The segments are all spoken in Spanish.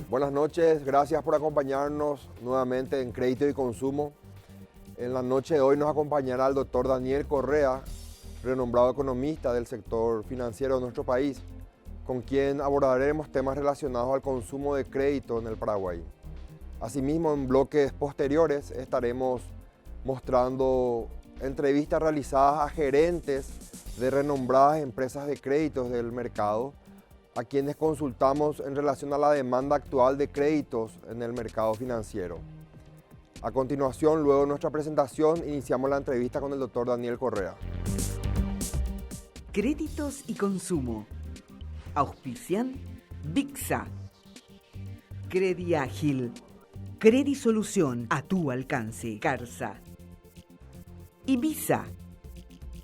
Buenas noches, gracias por acompañarnos nuevamente en Crédito y Consumo. En la noche de hoy nos acompañará el doctor Daniel Correa, renombrado economista del sector financiero de nuestro país, con quien abordaremos temas relacionados al consumo de crédito en el Paraguay. Asimismo, en bloques posteriores estaremos mostrando entrevistas realizadas a gerentes de renombradas empresas de créditos del mercado, a quienes consultamos en relación a la demanda actual de créditos en el mercado financiero. A continuación, luego de nuestra presentación, iniciamos la entrevista con el doctor Daniel Correa. Créditos y consumo. Auspician Bixa. Crediágil. Credisolución a tu alcance. Carsa. Ibiza.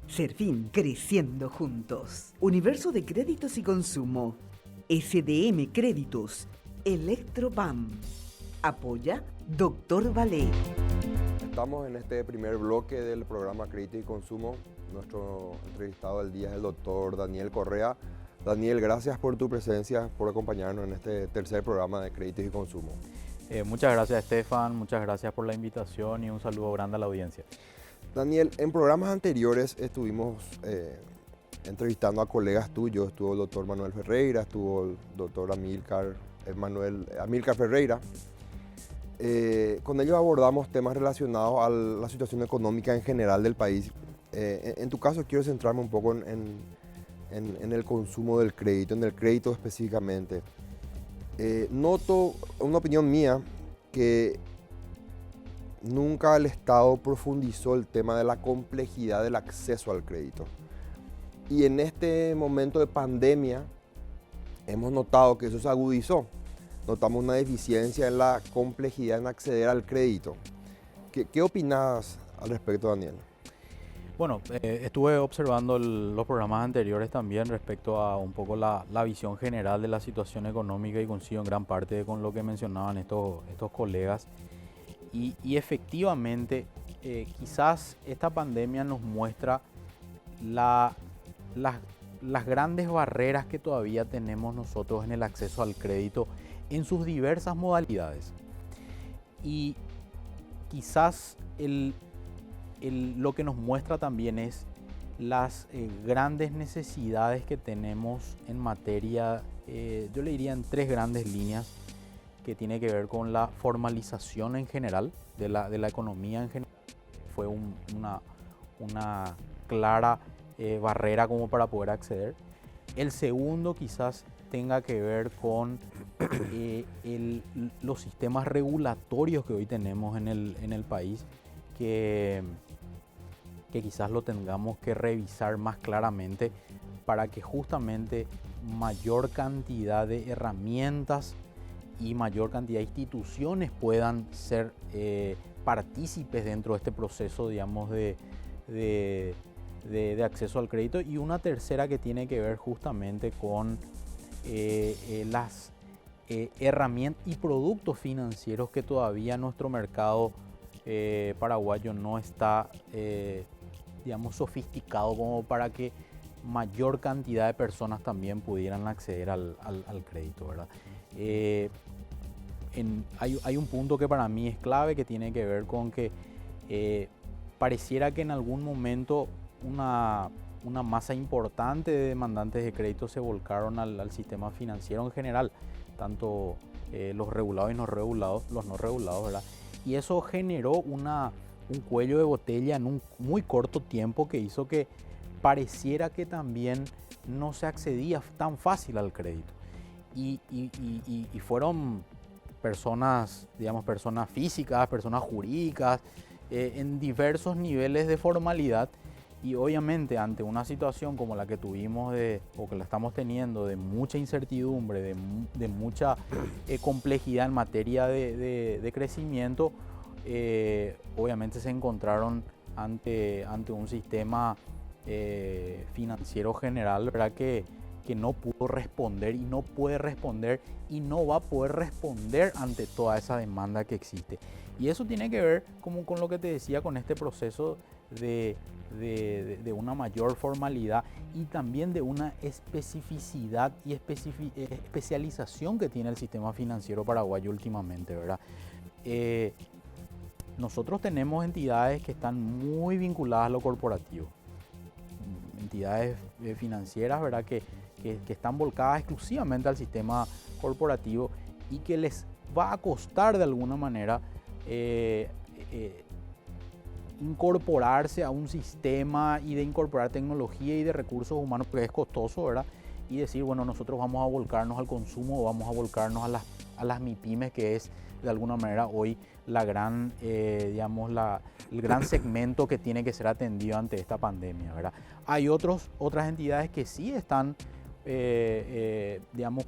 Serfín, creciendo juntos. Universo de créditos y consumo. SDM Créditos. Electrobam. Apoya Dr. Valé. Estamos en este primer bloque del programa Crédito y Consumo. Nuestro entrevistado del día es el doctor Daniel Correa. Daniel, gracias por tu presencia, por acompañarnos en este tercer programa de Crédito y Consumo. Muchas gracias, Estefan, muchas gracias por la invitación y un saludo grande a la audiencia. Daniel, en programas anteriores estuvimos entrevistando a colegas tuyos. Estuvo el doctor Manuel Ferreira, estuvo el doctor Amílcar Ferreira. Con ellos abordamos temas relacionados a la situación económica en general del país. En tu caso quiero centrarme un poco en el consumo del crédito, en el crédito específicamente. Noto, una opinión mía, que nunca el Estado profundizó el tema de la complejidad del acceso al crédito. Y en este momento de pandemia hemos notado que eso se agudizó. Notamos una deficiencia en la complejidad en acceder al crédito. ¿Qué opinas al respecto, Daniel? Bueno, estuve observando los programas anteriores también respecto a un poco la visión general de la situación económica y coincido en gran parte con lo que mencionaban estos colegas. Y efectivamente, quizás esta pandemia nos muestra las grandes barreras que todavía tenemos nosotros en el acceso al crédito en sus diversas modalidades. Y quizás lo que nos muestra también es las grandes necesidades que tenemos en materia, yo le diría en tres grandes líneas, que tiene que ver con la formalización en general, de la economía en general. Fue una clara barrera como para poder acceder. El segundo quizás tenga que ver con los sistemas regulatorios que hoy tenemos en el país, que quizás lo tengamos que revisar más claramente para que justamente mayor cantidad de herramientas y mayor cantidad de instituciones puedan ser partícipes dentro de este proceso, digamos, de acceso al crédito. Y una tercera que tiene que ver justamente con las herramientas y productos financieros que todavía nuestro mercado paraguayo no está, digamos, sofisticado como para que mayor cantidad de personas también pudieran acceder al crédito, ¿verdad? Hay un punto que para mí es clave, que tiene que ver con que pareciera que en algún momento una masa importante de demandantes de crédito se volcaron al sistema financiero en general, tanto los regulados y los no regulados, ¿verdad? Y eso generó un cuello de botella en un muy corto tiempo que hizo que pareciera que también no se accedía tan fácil al crédito. Y fueron personas, digamos, personas físicas, personas jurídicas, en diversos niveles de formalidad. Y obviamente ante una situación como la que tuvimos o que la estamos teniendo, de mucha incertidumbre, de mucha complejidad en materia de crecimiento, obviamente se encontraron ante un sistema financiero general, ¿verdad?, que no pudo responder y no puede responder y no va a poder responder ante toda esa demanda que existe. Y eso tiene que ver, como con lo que te decía, con este proceso de una mayor formalidad y también de una especificidad y especialización que tiene el sistema financiero paraguayo últimamente, ¿verdad? Nosotros tenemos entidades que están muy vinculadas a lo corporativo, entidades financieras, ¿verdad? Que están volcadas exclusivamente al sistema corporativo y que les va a costar de alguna manera incorporarse a un sistema y de incorporar tecnología y de recursos humanos, porque es costoso, ¿verdad? Y decir, bueno, nosotros vamos a volcarnos al consumo o vamos a volcarnos a las MIPYMES, que es de alguna manera hoy la gran, el gran segmento que tiene que ser atendido ante esta pandemia, ¿verdad? Hay otras entidades que sí están,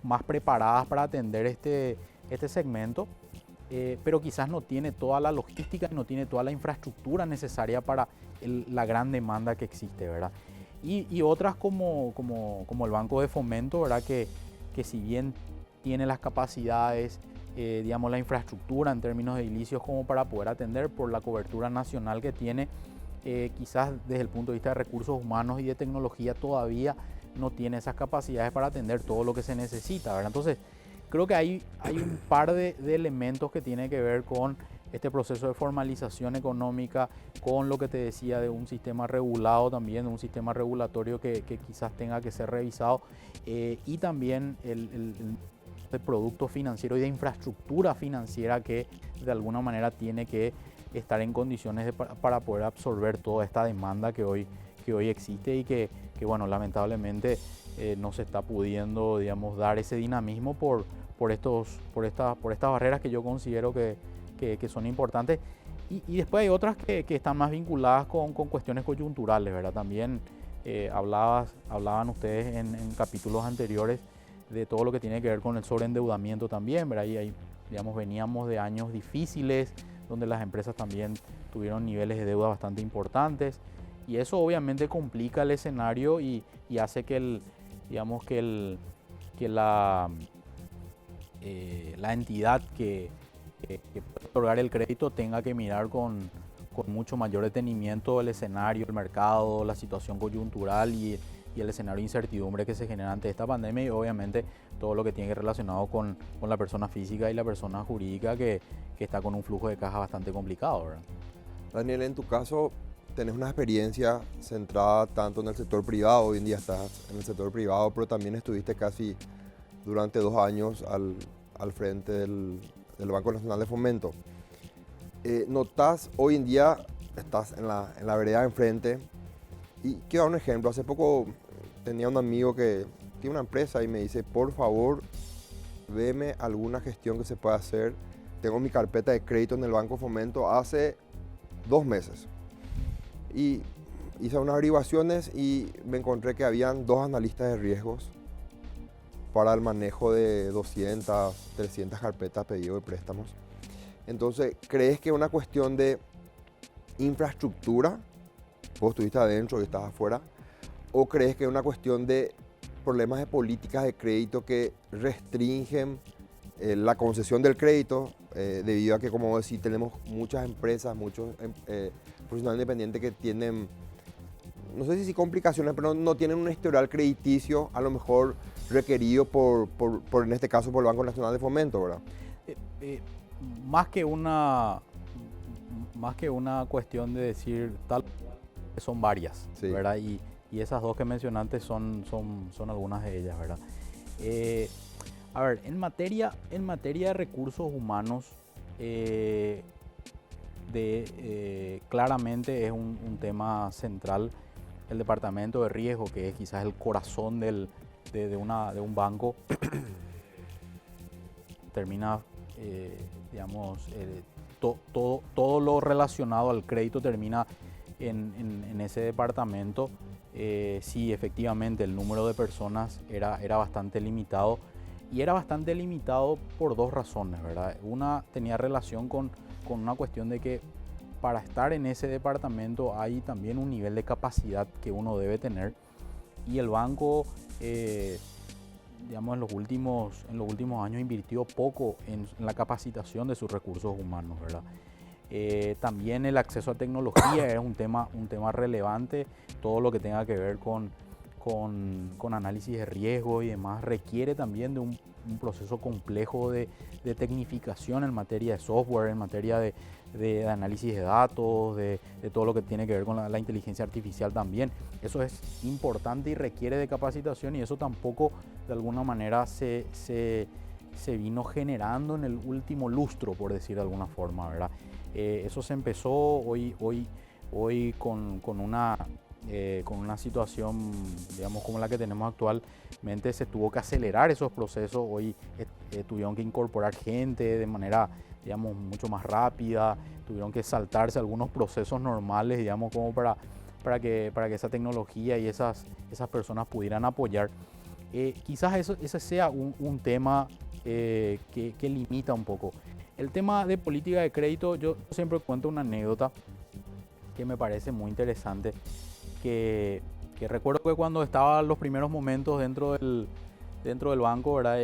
más preparadas para atender este segmento, pero quizás no tiene toda la logística, no tiene toda la infraestructura necesaria para la gran demanda que existe, ¿verdad? Y otras como el Banco de Fomento, ¿verdad? Que si bien tiene las capacidades, la infraestructura en términos de edilicios como para poder atender por la cobertura nacional que tiene, quizás desde el punto de vista de recursos humanos y de tecnología todavía no tiene esas capacidades para atender todo lo que se necesita, ¿verdad? Entonces, creo que hay un par de elementos que tienen que ver con este proceso de formalización económica, con lo que te decía de un sistema regulado también, de un sistema regulatorio que quizás tenga que ser revisado, y también el producto financiero y de infraestructura financiera que de alguna manera tiene que estar en condiciones para poder absorber toda esta demanda que hoy existe y que bueno, lamentablemente no se está pudiendo, dar ese dinamismo por estas barreras que yo considero que son importantes. Y después hay otras que están más vinculadas con cuestiones coyunturales, ¿verdad? También hablaban ustedes en capítulos anteriores de todo lo que tiene que ver con el sobreendeudamiento también, ¿verdad? Y ahí, veníamos de años difíciles donde las empresas también tuvieron niveles de deuda bastante importantes y eso obviamente complica el escenario y hace que la entidad que puede otorgar el crédito tenga que mirar con mucho mayor detenimiento el escenario, el mercado, la situación coyuntural y el escenario de incertidumbre que se genera ante esta pandemia y obviamente todo lo que tiene que ver relacionado con la persona física y la persona jurídica que está con un flujo de caja bastante complicado, ¿verdad? Daniel, en tu caso tenés una experiencia centrada tanto en el sector privado, hoy en día estás en el sector privado, pero también estuviste casi durante 2 años al frente del Banco Nacional de Fomento. ¿Notás hoy en día, estás en la vereda de enfrente? Y quiero dar un ejemplo. Hace poco tenía un amigo que tiene una empresa y me dice, por favor, veme alguna gestión que se pueda hacer. Tengo mi carpeta de crédito en el Banco Fomento hace 2 meses. Y hice unas averiguaciones y me encontré que habían 2 analistas de riesgos para el manejo de 200, 300 carpetas pedido de préstamos. Entonces, ¿crees que es una cuestión de infraestructura? Vos estuviste adentro y estás afuera. ¿O crees que es una cuestión de problemas de políticas de crédito que restringen la concesión del crédito debido a que, como decís, tenemos muchas empresas, muchos profesionales independientes que tienen, no sé si complicaciones, pero no tienen un historial crediticio a lo mejor requerido por en este caso, por el Banco Nacional de Fomento, ¿verdad? Más que una cuestión de decir tal, son varias, sí, ¿verdad? Y esas 2 que mencionaste son algunas de ellas, ¿verdad? A ver, en materia de recursos humanos, claramente es un tema central el departamento de riesgo, que es quizás el corazón de un banco. Termina, todo lo relacionado al crédito termina en ese departamento. Sí, efectivamente, el número de personas era bastante limitado. Y era bastante limitado por 2 razones, ¿verdad? Una tenía relación con una cuestión de que para estar en ese departamento hay también un nivel de capacidad que uno debe tener. Y el banco, en los últimos años invirtió poco en la capacitación de sus recursos humanos, ¿verdad? También el acceso a tecnología es un tema relevante. Todo lo que tenga que ver con análisis de riesgo y demás requiere también de un proceso complejo de tecnificación en materia de software, en materia de análisis de datos, de todo lo que tiene que ver con la inteligencia artificial también. Eso es importante y requiere de capacitación, y eso tampoco de alguna manera se vino generando en el último lustro, por decir de alguna forma, ¿verdad? Eso se empezó hoy con una situación, digamos, como la que tenemos actualmente. Se tuvo que acelerar esos procesos. Hoy tuvieron que incorporar gente de manera, digamos, mucho más rápida. Tuvieron que saltarse algunos procesos normales, digamos, como para que esa tecnología y esas personas pudieran apoyar. Quizás ese sea un tema que limita un poco. El tema de política de crédito, yo siempre cuento una anécdota que me parece muy interesante, que recuerdo que cuando estaba en los primeros momentos dentro del banco, ¿verdad?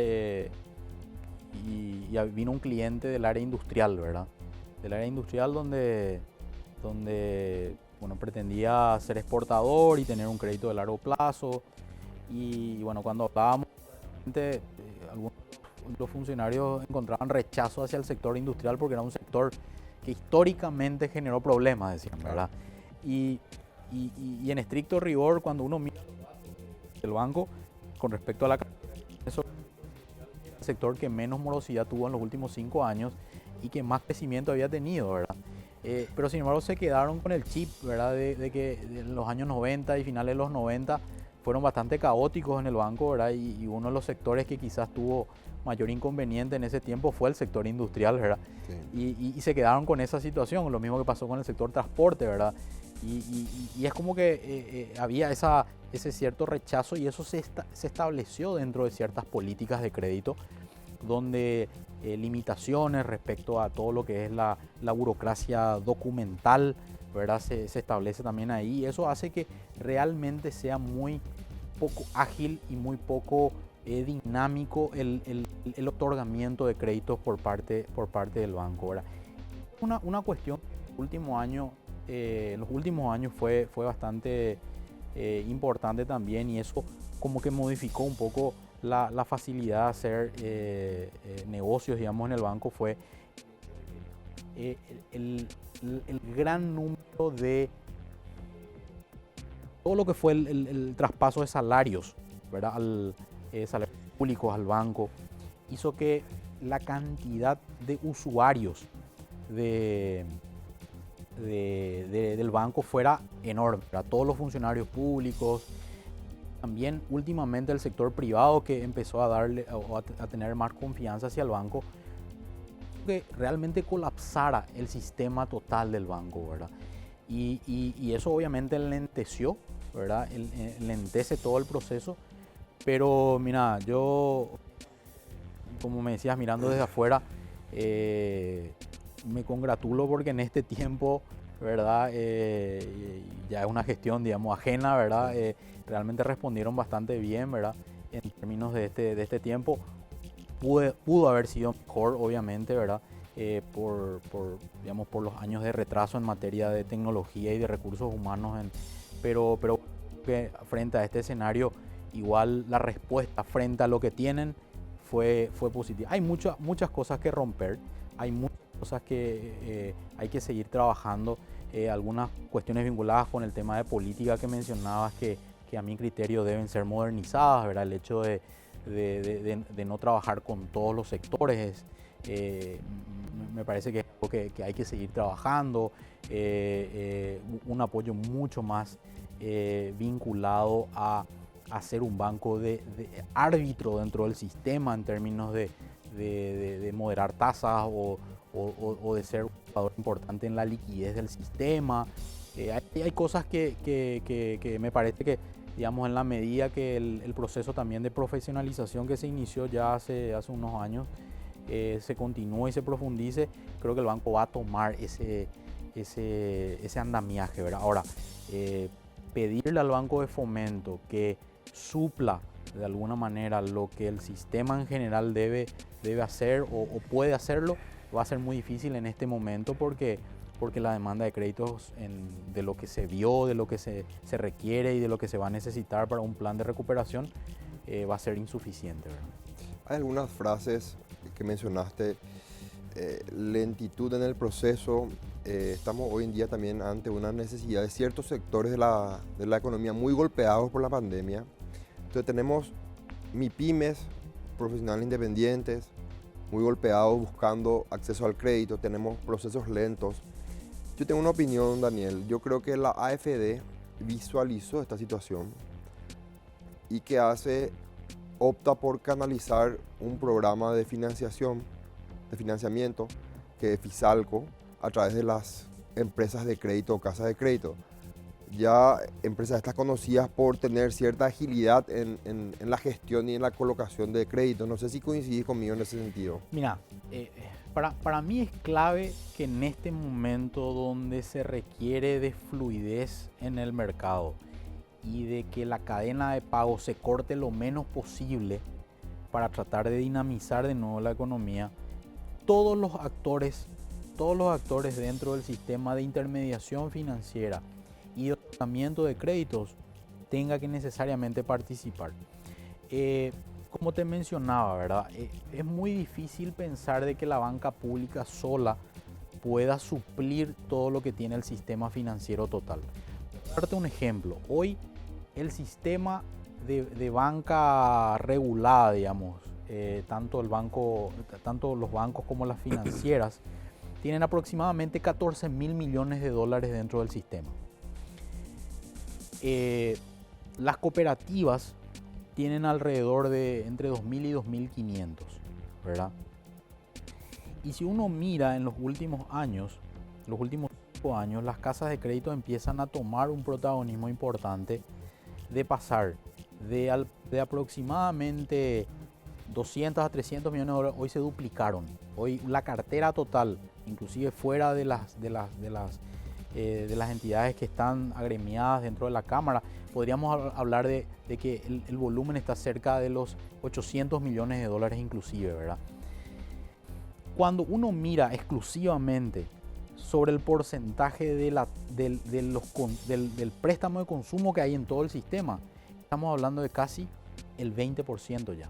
Y vino un cliente del área industrial, ¿verdad? Del área industrial donde bueno, pretendía ser exportador y tener un crédito de largo plazo. Y bueno, cuando hablábamos, algunos de los funcionarios encontraban rechazo hacia el sector industrial porque era un sector que históricamente generó problemas, decían, ¿verdad? Y en estricto rigor, cuando uno mira el banco con respecto a la eso, el sector que menos morosidad tuvo en los últimos 5 años y que más crecimiento había tenido, ¿verdad? Pero sin embargo se quedaron con el chip, ¿verdad? De que en los años 90 y finales de los 90 fueron bastante caóticos en el banco, ¿verdad? Y uno de los sectores que quizás tuvo mayor inconveniente en ese tiempo fue el sector industrial, ¿verdad? Sí. Y se quedaron con esa situación, lo mismo que pasó con el sector transporte, ¿verdad? Y es como que había ese cierto rechazo, y eso se estableció dentro de ciertas políticas de crédito, donde limitaciones respecto a todo lo que es la burocracia documental, ¿verdad? Se establece también ahí, y eso hace que realmente sea muy poco ágil y muy poco dinámico el otorgamiento de créditos por parte del banco, ¿verdad? Una cuestión los últimos años fue bastante importante también, y eso como que modificó un poco la facilidad de hacer negocios, digamos, en el banco. Fue el gran número de todo lo que fue el traspaso de salarios, ¿verdad? Salarios públicos al banco, hizo que la cantidad de usuarios del banco fuera enorme, ¿verdad? Todos los funcionarios públicos, también últimamente el sector privado, que empezó a darle o a tener más confianza hacia el banco, que realmente colapsara el sistema total del banco, ¿verdad? Y eso obviamente lenteció, ¿verdad? Lentece todo el proceso. Pero mira, yo, como me decías, mirando desde afuera, me congratulo porque en este tiempo, ¿verdad? Ya es una gestión, digamos, ajena, ¿verdad? Realmente respondieron bastante bien, ¿verdad? En términos de este tiempo. Pudo haber sido mejor, obviamente, ¿verdad? Digamos, por los años de retraso en materia de tecnología y de recursos humanos. Pero que frente a este escenario, igual la respuesta frente a lo que tienen fue positiva. Hay muchas cosas que romper, hay muchas cosas que hay que seguir trabajando. Algunas cuestiones vinculadas con el tema de política que mencionabas, que a mi criterio deben ser modernizadas, ¿verdad? El hecho de no trabajar con todos los sectores, me parece que es algo que hay que seguir trabajando. Un apoyo mucho más vinculado a ser un banco de árbitro dentro del sistema, en términos de moderar tasas o de ser un jugador importante en la liquidez del sistema. Hay cosas que me parece que, digamos, en la medida que el proceso también de profesionalización que se inició ya hace unos años se continúe y se profundice, creo que el banco va a tomar ese andamiaje, ¿verdad? Ahora, pedirle al Banco de Fomento que supla de alguna manera lo que el sistema en general debe hacer o puede hacerlo, va a ser muy difícil en este momento porque la demanda de créditos de lo que se vio, de lo que se requiere y de lo que se va a necesitar para un plan de recuperación va a ser insuficiente, ¿verdad? Hay algunas frases que mencionaste, lentitud en el proceso. Estamos hoy en día también ante una necesidad de ciertos sectores de la economía muy golpeados por la pandemia. Entonces tenemos MIPYMES, profesionales independientes, muy golpeados buscando acceso al crédito, tenemos procesos lentos. Yo tengo una opinión, Daniel. Yo creo que la AFD visualizó esta situación y que opta por canalizar un programa de financiamiento, que es Fisalco, a través de las empresas de crédito o casas de crédito. Ya empresas estas conocidas por tener cierta agilidad en la gestión y en la colocación de créditos. No sé si coincidís conmigo en ese sentido. Mira, para mí es clave que en este momento donde se requiere de fluidez en el mercado y de que la cadena de pago se corte lo menos posible para tratar de dinamizar de nuevo la economía, todos los actores dentro del sistema de intermediación financiera y de otorgamiento de créditos tenga que necesariamente participar. Como te mencionaba, ¿verdad? Es muy difícil pensar de que la banca pública sola pueda suplir todo lo que tiene el sistema financiero total. Para darte un ejemplo, hoy el sistema de banca regulada, digamos, tanto los bancos como las financieras, tienen aproximadamente 14.000 millones de dólares dentro del sistema. Las cooperativas tienen alrededor de entre 2.000 y 2.500, ¿verdad? Y si uno mira en los últimos 5 años, las casas de crédito empiezan a tomar un protagonismo importante de pasar de aproximadamente 200 a 300 millones de dólares, hoy se duplicaron. Hoy la cartera total, inclusive fuera de las entidades que están agremiadas dentro de la Cámara, podríamos hablar de que el volumen está cerca de los 800 millones de dólares inclusive, ¿verdad? Cuando uno mira exclusivamente sobre el porcentaje del préstamo de consumo que hay en todo el sistema, estamos hablando de casi el 20% ya.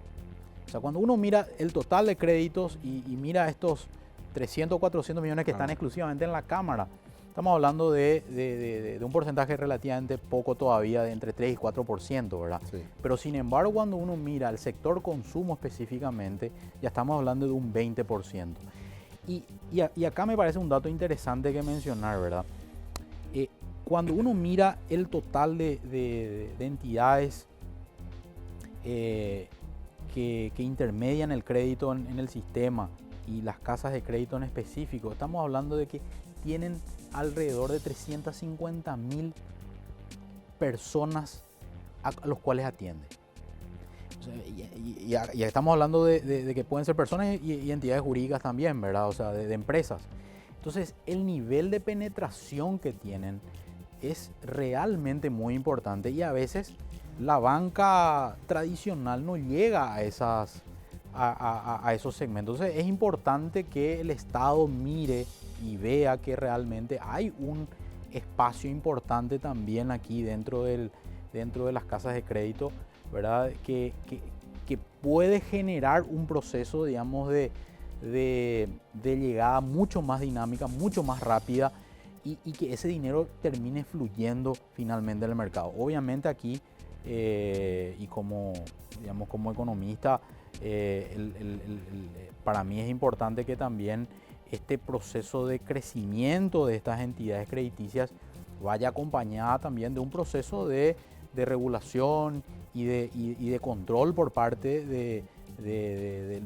O sea, cuando uno mira el total de créditos y mira estos 300 o 400 millones que están exclusivamente en la Cámara, estamos hablando de un porcentaje relativamente poco todavía, de entre 3 y 4%, ¿verdad? Sí. Pero sin embargo, cuando uno mira el sector consumo específicamente, ya estamos hablando de un 20%. Y acá me parece un dato interesante que mencionar, ¿verdad? Cuando uno mira el total de entidades que intermedian el crédito en el sistema y las casas de crédito en específico, estamos hablando de que tienen alrededor de 350.000 personas a los cuales atiende. O sea, y estamos hablando de que pueden ser personas y entidades jurídicas también, ¿verdad? O sea, de empresas. Entonces, el nivel de penetración que tienen es realmente muy importante y a veces la banca tradicional no llega a esos segmentos. Entonces, es importante que el Estado mire y vea que realmente hay un espacio importante también aquí dentro de las casas de crédito, ¿verdad? Que puede generar un proceso, digamos, de llegada mucho más dinámica, mucho más rápida y que ese dinero termine fluyendo finalmente en el mercado. Obviamente aquí, y como economista, para mí es importante que también este proceso de crecimiento de estas entidades crediticias vaya acompañada también de un proceso de regulación y de control por parte de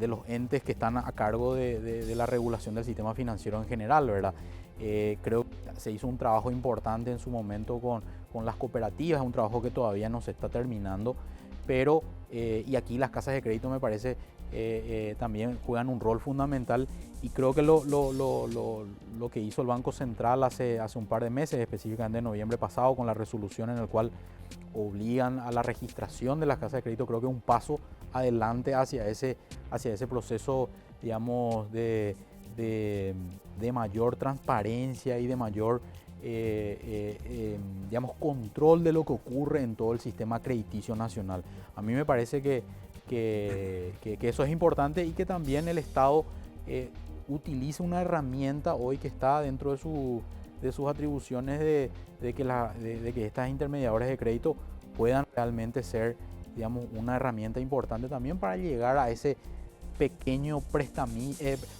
los entes que están a cargo de la regulación del sistema financiero en general, ¿verdad? Creo que se hizo un trabajo importante en su momento con las cooperativas, un trabajo que todavía no se está terminando, pero y aquí las casas de crédito me parece también juegan un rol fundamental y creo que lo que hizo el Banco Central hace un par de meses, específicamente en noviembre pasado, con la resolución en la cual obligan a la registración de las casas de crédito, creo que es un paso adelante hacia ese proceso, digamos, de de mayor transparencia y de mayor digamos, control de lo que ocurre en todo el sistema crediticio nacional. A mí me parece que eso es importante y que también el Estado utiliza una herramienta hoy que está dentro de sus atribuciones de que estas intermediadoras de crédito puedan realmente ser, digamos, una herramienta importante también para llegar a ese pequeño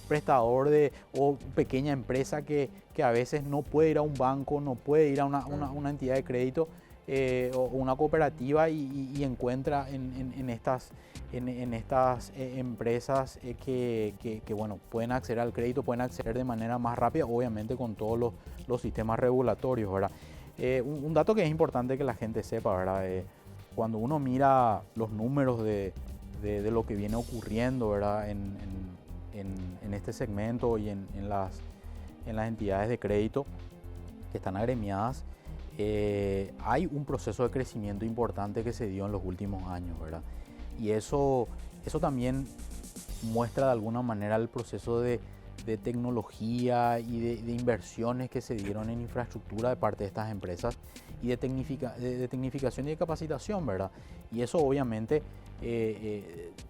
prestador o pequeña empresa que a veces no puede ir a un banco, no puede ir a una entidad de crédito o una cooperativa y encuentra en estas empresas que bueno, pueden acceder al crédito, pueden acceder de manera más rápida, obviamente con todos los sistemas regulatorios, ¿verdad? Un dato que es importante que la gente sepa, ¿verdad? Cuando uno mira los números de lo que viene ocurriendo, ¿verdad? En este segmento y en las entidades de crédito que están agremiadas, hay un proceso de crecimiento importante que se dio en los últimos años, ¿verdad? Y eso también muestra de alguna manera el proceso de tecnología y de inversiones que se dieron en infraestructura de parte de estas empresas y de tecnificación y de capacitación, ¿verdad? Y eso obviamente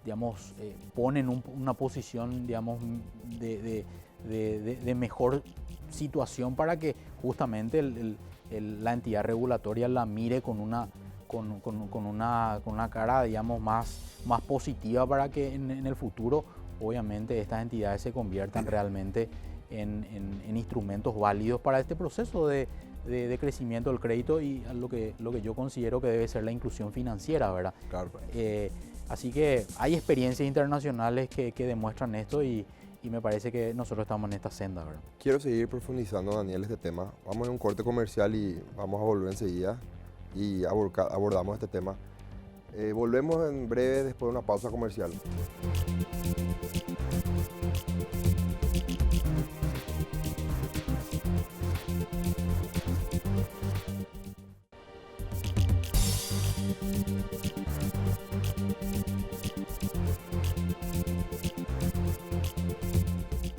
digamos, pone en una posición, digamos, de mejor situación para que justamente la entidad regulatoria la mire con una cara, digamos, más positiva para que en el futuro, obviamente, estas entidades se conviertan realmente en instrumentos válidos para este proceso de crecimiento del crédito y lo que yo considero que debe ser la inclusión financiera, ¿verdad? Claro. Así que hay experiencias internacionales que demuestran esto y me parece que nosotros estamos en esta senda, ¿verdad? Quiero seguir profundizando, Daniel, este tema. Vamos a un corte comercial y vamos a volver enseguida y abordamos este tema. Volvemos en breve después de una pausa comercial.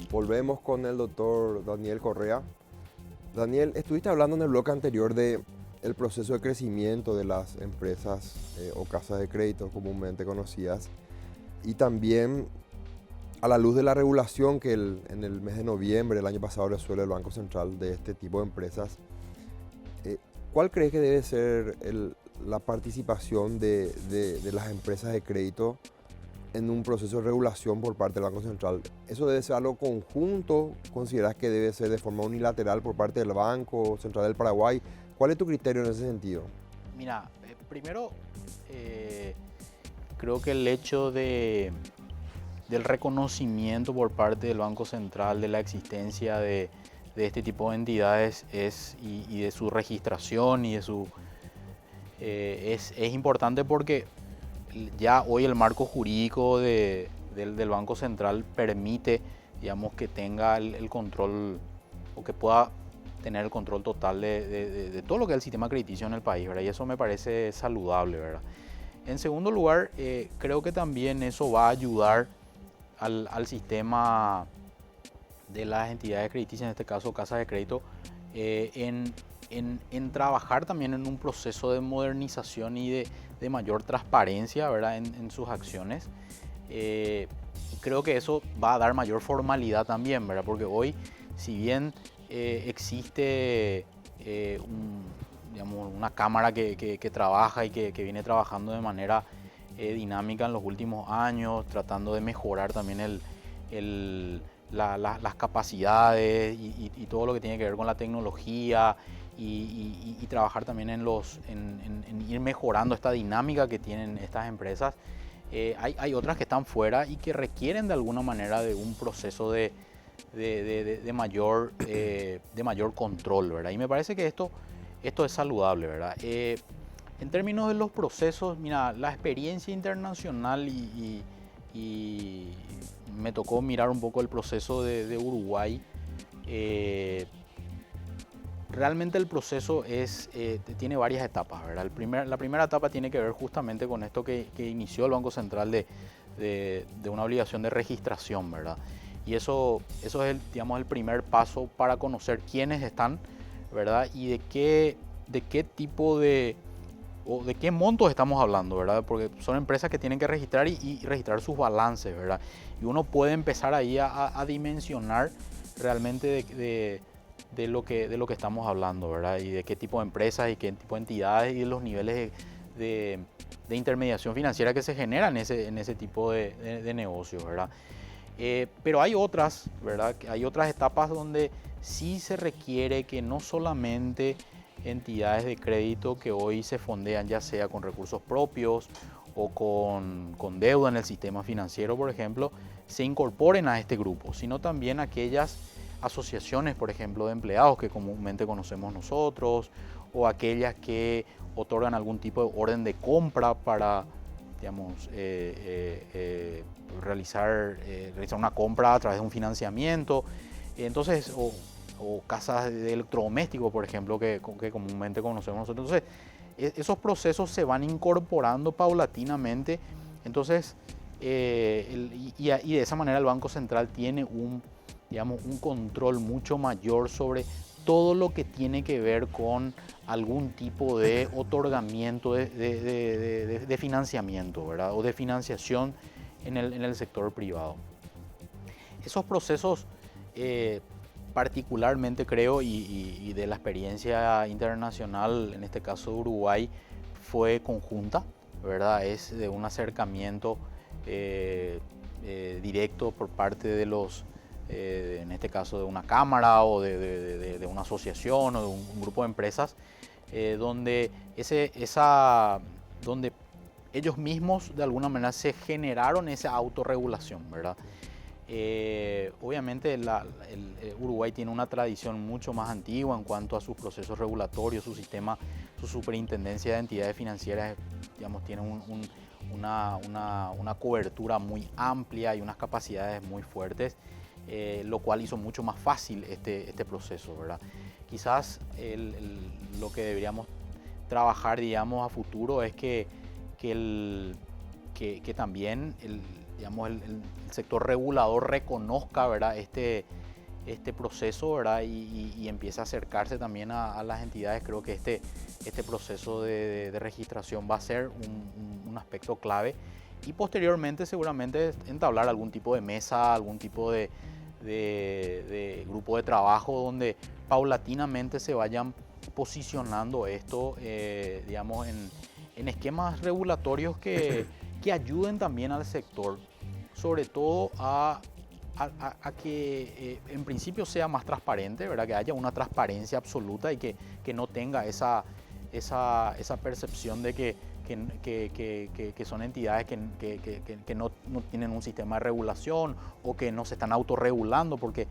Volvemos con el doctor Daniel Correa. Daniel, estuviste hablando en el bloque anterior del proceso de crecimiento de las empresas o casas de crédito comúnmente conocidas y también a la luz de la regulación que en el mes de noviembre del año pasado resuelve el Banco Central de este tipo de empresas. ¿Cuál crees que debe ser la participación de las empresas de crédito en un proceso de regulación por parte del Banco Central? ¿Eso debe ser algo conjunto? ¿Consideras que debe ser de forma unilateral por parte del Banco Central del Paraguay? ¿Cuál es tu criterio en ese sentido? Mira, primero creo que el hecho del reconocimiento por parte del Banco Central de la existencia de este tipo de entidades y de su registración y es importante porque ya hoy el marco jurídico del Banco Central permite, digamos, que tenga el control o que pueda tener el control total de todo lo que es el sistema crediticio en el país, ¿verdad? Y eso me parece saludable, ¿verdad? En segundo lugar, creo que también eso va a ayudar al sistema de las entidades crediticias, en este caso casas de crédito, en trabajar también en un proceso de modernización y de mayor transparencia, ¿verdad? En sus acciones. Y creo que eso va a dar mayor formalidad también, ¿verdad? Porque hoy, si bien existe digamos, una cámara que trabaja y que viene trabajando de manera dinámica en los últimos años, tratando de mejorar también las capacidades y todo lo que tiene que ver con la tecnología y trabajar también en ir mejorando esta dinámica que tienen estas empresas. Hay otras que están fuera y que requieren de alguna manera de un proceso de mayor control, ¿verdad? Y me parece que esto es saludable, ¿verdad? En términos de los procesos, mira, la experiencia internacional y me tocó mirar un poco el proceso de Uruguay. Realmente el proceso tiene varias etapas, ¿verdad? La primera etapa tiene que ver justamente con esto que inició el Banco Central de una obligación de registración, ¿verdad? Y eso es el primer paso para conocer quiénes están, ¿verdad? Y de qué tipo o de qué montos estamos hablando, ¿verdad? Porque son empresas que tienen que registrar y registrar sus balances, ¿verdad? Y uno puede empezar ahí a dimensionar realmente de lo que estamos hablando, ¿verdad? Y de qué tipo de empresas y qué tipo de entidades y los niveles de intermediación financiera que se generan en ese tipo de negocios, ¿verdad? Pero hay otras, ¿verdad? Hay otras etapas donde sí se requiere que no solamente entidades de crédito que hoy se fondean ya sea con recursos propios o con deuda en el sistema financiero, por ejemplo, se incorporen a este grupo, sino también aquellas asociaciones, por ejemplo, de empleados que comúnmente conocemos nosotros, o aquellas que otorgan algún tipo de orden de compra para, digamos, realizar una compra a través de un financiamiento. Entonces, o casas de electrodomésticos, por ejemplo, que comúnmente conocemos nosotros. Entonces, esos procesos se van incorporando paulatinamente. Entonces, y de esa manera el Banco Central tiene un control mucho mayor sobre todo lo que tiene que ver con algún tipo de otorgamiento de financiamiento, ¿verdad? O de financiación en el sector privado. Esos procesos, particularmente creo, y de la experiencia internacional, en este caso de Uruguay, fue conjunta, ¿verdad? Es de un acercamiento directo por parte de los, en este caso de una cámara o de una asociación o de un grupo de empresas, donde donde ellos mismos de alguna manera se generaron esa autorregulación, ¿verdad? Obviamente Uruguay tiene una tradición mucho más antigua en cuanto a sus procesos regulatorios, su sistema, su superintendencia de entidades financieras, digamos, tiene una cobertura muy amplia y unas capacidades muy fuertes, lo cual hizo mucho más fácil este proceso, ¿verdad? Quizás lo que deberíamos trabajar, digamos, a futuro es que también el sector regulador reconozca, ¿verdad? este proceso, ¿verdad? Y empiece a acercarse también a las entidades. Creo que este proceso de registración va a ser un aspecto clave, y posteriormente seguramente entablar algún tipo de mesa, algún tipo de grupo de trabajo donde paulatinamente se vayan posicionando esto, digamos, en esquemas regulatorios que ayuden también al sector, sobre todo a que en principio sea más transparente, ¿verdad? Que haya una transparencia absoluta y que no tenga esa percepción de que son entidades que no tienen un sistema de regulación o que no se están autorregulando porque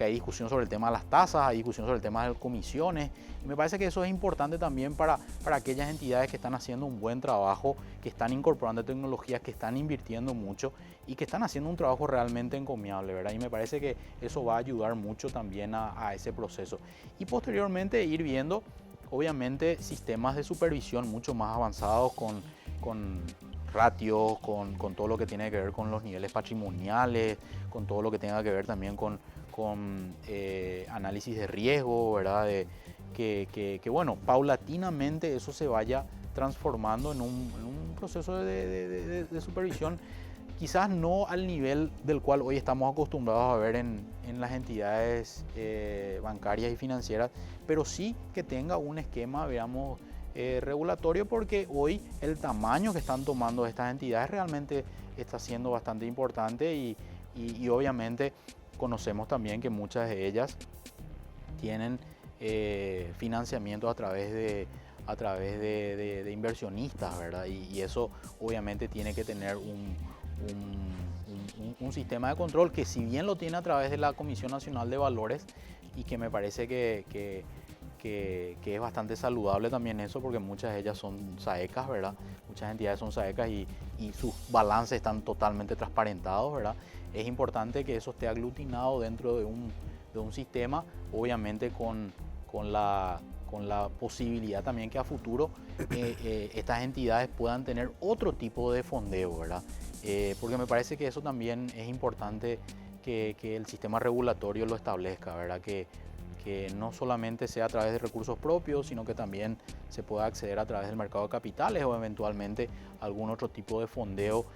hay discusión sobre el tema de las tasas, hay discusión sobre el tema de las comisiones. Y me parece que eso es importante también para aquellas entidades que están haciendo un buen trabajo, que están incorporando tecnologías, que están invirtiendo mucho y que están haciendo un trabajo realmente encomiable, ¿verdad? Y me parece que eso va a ayudar mucho también a ese proceso. Y posteriormente ir viendo, obviamente, sistemas de supervisión mucho más avanzados con ratios, con todo lo que tiene que ver con los niveles patrimoniales, con todo lo que tenga que ver también con análisis de riesgo, ¿verdad? Que bueno, paulatinamente eso se vaya transformando en un proceso de supervisión, quizás no al nivel del cual hoy estamos acostumbrados a ver en las entidades bancarias y financieras, pero sí que tenga un esquema, digamos, regulatorio, porque hoy el tamaño que están tomando estas entidades realmente está siendo bastante importante y obviamente conocemos también que muchas de ellas tienen financiamiento a través de inversionistas, ¿verdad? Y eso obviamente tiene que tener un sistema de control que, si bien lo tiene a través de la Comisión Nacional de Valores, y que me parece que es bastante saludable también eso, porque muchas de ellas son SAECAS, ¿verdad? Muchas entidades son SAECAS y sus balances están totalmente transparentados, ¿verdad? Es importante que eso esté aglutinado dentro de un sistema, obviamente con con la posibilidad también que a futuro estas entidades puedan tener otro tipo de fondeo, ¿verdad? Porque me parece que eso también es importante que el sistema regulatorio lo establezca, ¿verdad? Que no solamente sea a través de recursos propios, sino que también se pueda acceder a través del mercado de capitales o eventualmente algún otro tipo de fondeo,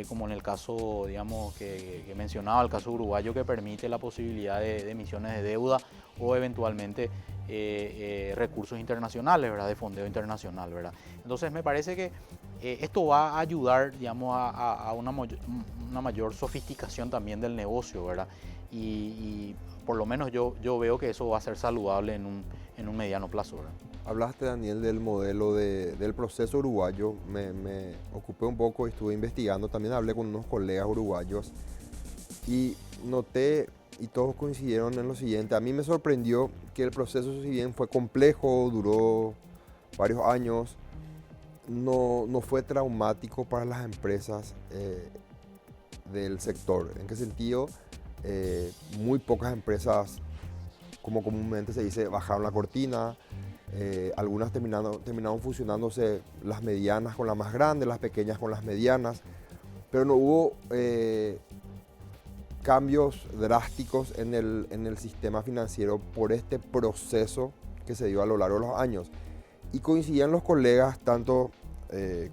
como en el caso, digamos, que mencionaba, el caso uruguayo, que permite la posibilidad de emisiones de deuda o eventualmente recursos internacionales, ¿verdad? De fondeo internacional, ¿verdad? Entonces me parece que esto va a ayudar, digamos, a una mayor sofisticación también del negocio, ¿verdad? Y por lo menos yo veo que eso va a ser saludable en un mediano plazo, ¿verdad? Hablaste, Daniel, del modelo del proceso uruguayo. Me ocupé un poco y estuve investigando. También hablé con unos colegas uruguayos y noté, y todos coincidieron en lo siguiente. A mí me sorprendió que el proceso, si bien fue complejo, duró varios años, no fue traumático para las empresas del sector. ¿En qué sentido? Muy pocas empresas, como comúnmente se dice, bajaron la cortina. Algunas terminaron fusionándose, las medianas con las más grandes, las pequeñas con las medianas, pero no hubo cambios drásticos en el sistema financiero por este proceso que se dio a lo largo de los años. Y coincidían los colegas, tanto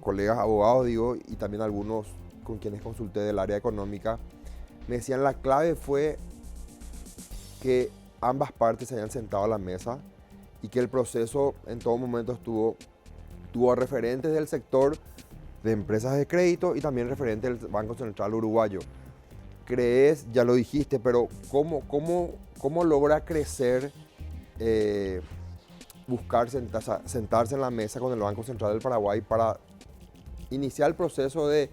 colegas abogados, digo, y también algunos con quienes consulté del área económica, me decían la clave fue que ambas partes se hayan sentado a la mesa y que el proceso en todo momento tuvo referentes del sector de empresas de crédito y también referentes del Banco Central Uruguayo. ¿Crees, ya lo dijiste, pero cómo logra crecer, buscar sentarse en la mesa con el Banco Central del Paraguay para iniciar el proceso de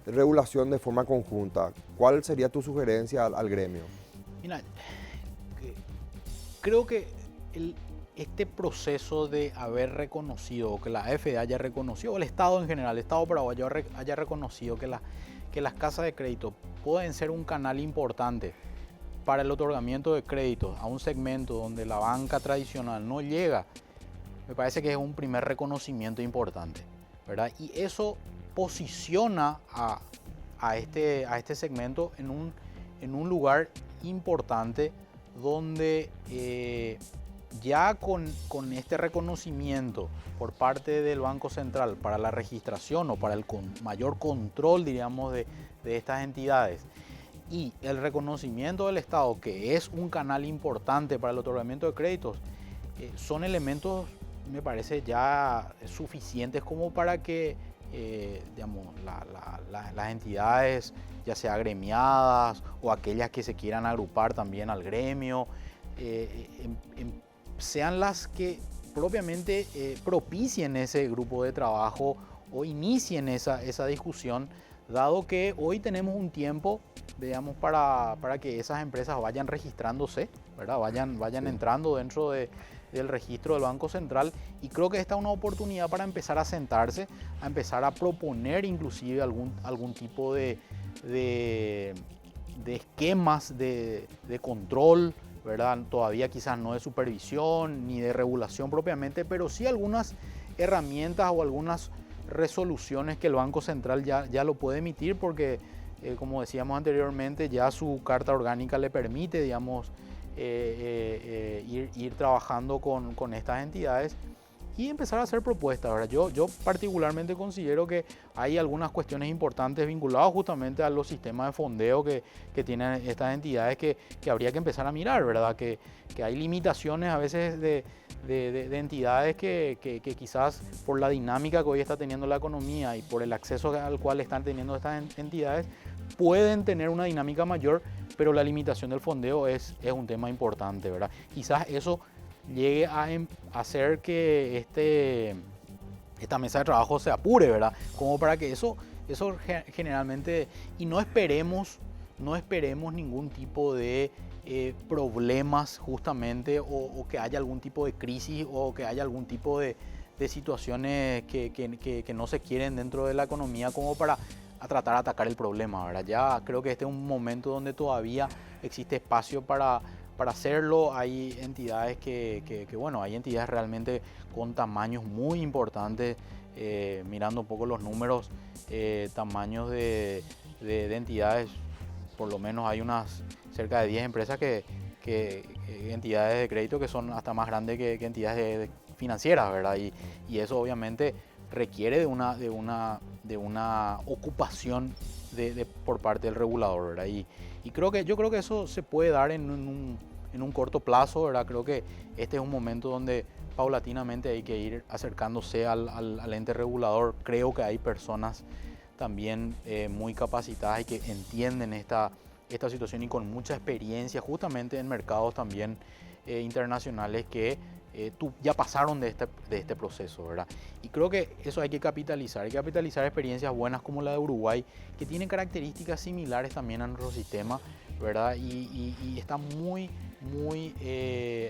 regulación de forma conjunta? ¿Cuál sería tu sugerencia al gremio? Mira, creo que este proceso de haber reconocido, o que la AFD haya reconocido, o el Estado en general, el Estado paraguayo haya reconocido que las casas de crédito pueden ser un canal importante para el otorgamiento de créditos a un segmento donde la banca tradicional no llega, me parece que es un primer reconocimiento importante, ¿verdad? Y eso posiciona a este segmento en un lugar importante donde ya con este reconocimiento por parte del Banco Central para la registración o para el mayor control, diríamos, de estas entidades, y el reconocimiento del Estado, que es un canal importante para el otorgamiento de créditos, son elementos, me parece, ya suficientes como para que digamos, las entidades, ya sea agremiadas o aquellas que se quieran agrupar también al gremio, sean las que propiamente propicien ese grupo de trabajo o inicien esa discusión, dado que hoy tenemos un tiempo, digamos, para que esas empresas vayan registrándose, ¿verdad? Vayan entrando dentro del registro del Banco Central, y creo que esta es una oportunidad para empezar a sentarse, a empezar a proponer inclusive algún tipo de esquemas de control, ¿verdad? Todavía quizás no de supervisión ni de regulación propiamente, pero sí algunas herramientas o algunas resoluciones que el Banco Central ya lo puede emitir, porque como decíamos anteriormente, ya su carta orgánica le permite, digamos, ir trabajando con estas entidades y empezar a hacer propuestas. Ahora, yo particularmente considero que hay algunas cuestiones importantes vinculadas justamente a los sistemas de fondeo que tienen estas entidades que habría que empezar a mirar, ¿verdad? Que hay limitaciones a veces de entidades que quizás por la dinámica que hoy está teniendo la economía y por el acceso al cual están teniendo estas entidades, pueden tener una dinámica mayor, pero la limitación del fondeo es un tema importante, ¿verdad? Quizás eso llegue a hacer que esta mesa de trabajo se apure, ¿verdad? Como para que eso generalmente, y no esperemos ningún tipo de problemas justamente, o que haya algún tipo de crisis, o que haya algún tipo de situaciones que no se quieren dentro de la economía, como para tratar de atacar el problema, ¿verdad? Ya creo que este es un momento donde todavía existe espacio para para hacerlo hay entidades bueno, hay entidades realmente con tamaños muy importantes, mirando un poco los números, tamaños de entidades, por lo menos hay unas cerca de 10 empresas entidades de crédito que son hasta más grandes que entidades financieras, ¿verdad? Y eso obviamente requiere de una ocupación por parte del regulador, ¿verdad? Y yo creo que eso se puede dar en un corto plazo, ¿verdad? Creo que este es un momento donde paulatinamente hay que ir acercándose al ente regulador. Creo que hay personas también muy capacitadas y que entienden esta situación y con mucha experiencia justamente en mercados también internacionales que ya pasaron de este proceso, ¿verdad? Y creo que eso hay que capitalizar experiencias buenas como la de Uruguay, que tienen características similares también a nuestro sistema, ¿verdad? Y está muy